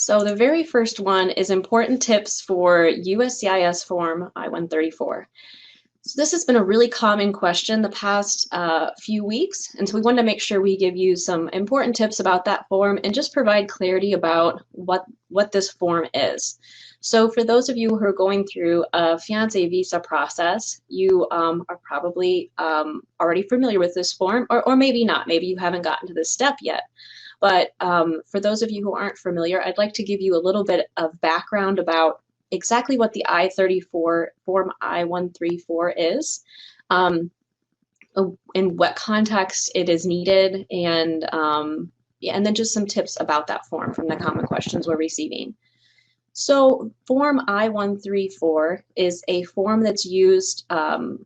So the very first one is important tips for USCIS form I-134. So this has been a really common question the past few weeks, and so we wanted to make sure we give you some important tips about that form and just provide clarity about what this form is. So for those of you who are going through a fiancé visa process, you are probably already familiar with this form, or maybe not. Maybe you haven't gotten to this step yet. But for those of you who aren't familiar, I'd like to give you a little bit of background about exactly what the I-34 form I-134 is, in what context it is needed, and then just some tips about that form from the common questions we're receiving. So form I-134 is a form that's used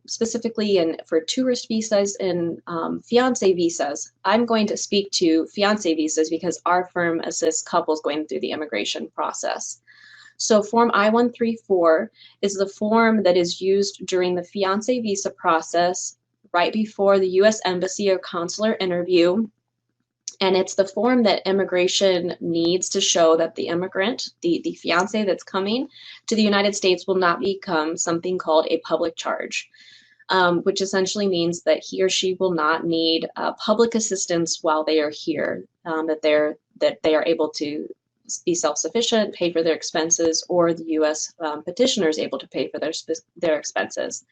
specifically for tourist visas and fiancé visas. I'm going to speak to fiancé visas because our firm assists couples going through the immigration process. So form I-134 is the form that is used during the fiancé visa process right before the U.S. Embassy or consular interview. And it's the form that immigration needs to show that the immigrant, the fiancé that's coming to the United States, will not become something called a public charge, which essentially means that he or she will not need public assistance while they are here, that they are able to be self-sufficient, pay for their expenses, or the U.S. Petitioner is able to pay for their expenses.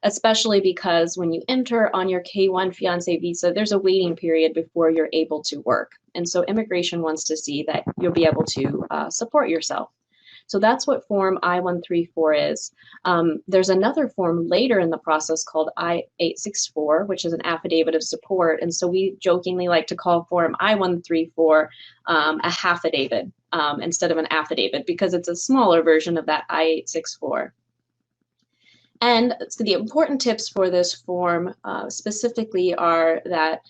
Especially because when you enter on your K-1 fiancé visa, there's a waiting period before you're able to work. And so immigration wants to see that you'll be able to support yourself. So that's what form I-134 is. There's another form later in the process called I-864, which is an affidavit of support. And so we jokingly like to call form I-134 a half-affidavit instead of an affidavit, because it's a smaller version of that I-864. And so the important tips for this form specifically are that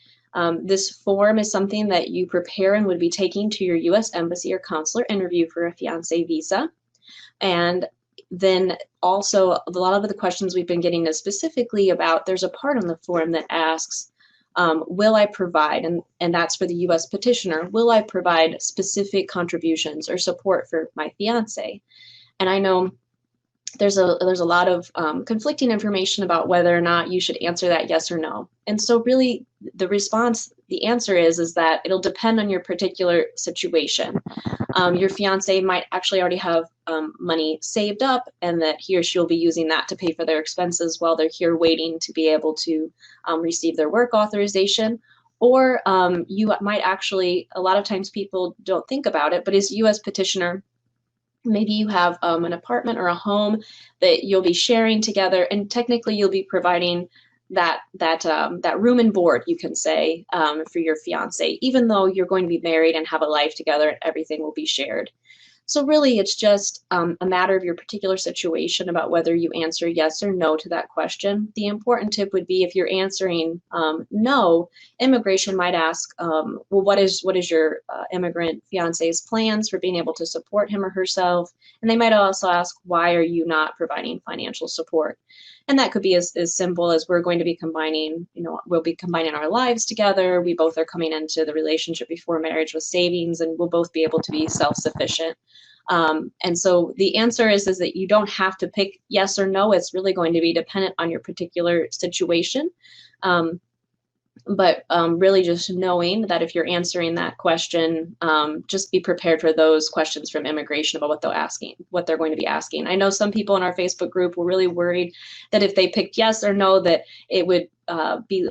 this form is something that you prepare and would be taking to your U.S. Embassy or consular interview for a fiancé visa. And then also a lot of the questions we've been getting is specifically about, there's a part on the form that asks, will I provide, and that's for the U.S. petitioner, will I provide specific contributions or support for my fiancé? And I know there's a lot of conflicting information about whether or not you should answer that yes or no. And so really the answer is that it'll depend on your particular situation. Your fiance might actually already have money saved up, and that he or she will be using that to pay for their expenses while they're here waiting to be able to receive their work authorization. Or you might actually, a lot of times people don't think about it, but as U.S. petitioner, maybe you have an apartment or a home that you'll be sharing together, and technically you'll be providing that room and board, you can say, for your fiance, even though you're going to be married and have a life together and everything will be shared. So really, it's just a matter of your particular situation about whether you answer yes or no to that question. The important tip would be, if you're answering no, immigration might ask, well, what is your immigrant fiance's plans for being able to support him or herself? And they might also ask, why are you not providing financial support? And that could be as simple as, we're going to be combining, we'll be combining our lives together. We both are coming into the relationship before marriage with savings, and we'll both be able to be self-sufficient. And so the answer is that you don't have to pick yes or no. It's really going to be dependent on your particular situation. But really just knowing that if you're answering that question, just be prepared for those questions from immigration about what they're going to be asking. I know some people in our Facebook group were really worried that if they picked yes or no, that it would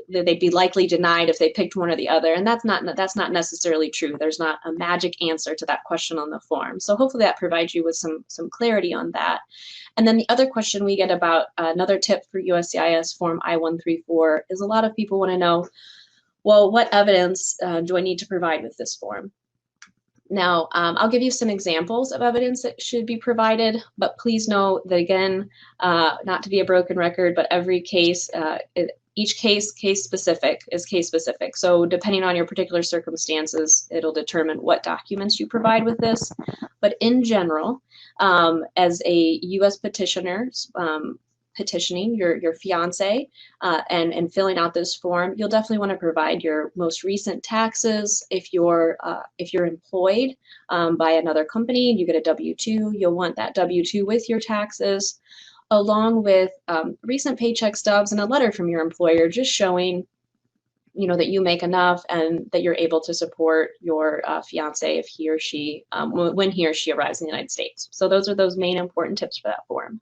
they'd be likely denied if they picked one or the other, and that's not necessarily true. There's not a magic answer to that question on the form. So hopefully that provides you with some clarity on that. And then the other question we get about another tip for USCIS form I-134 is, a lot of people want to know, well, what evidence do I need to provide with this form? Now, I'll give you some examples of evidence that should be provided, but please know that, again, not to be a broken record, but every case, each case specific. So depending on your particular circumstances, it'll determine what documents you provide with this. But in general, as a U.S. petitioner petitioning your fiance and filling out this form, you'll definitely want to provide your most recent taxes. If you're employed by another company and you get a W-2, you'll want that W-2 with your taxes, along with recent paycheck stubs and a letter from your employer just showing that you make enough and that you're able to support your fiance if he or she, when he or she arrives in the United States. So those are those main important tips for that form.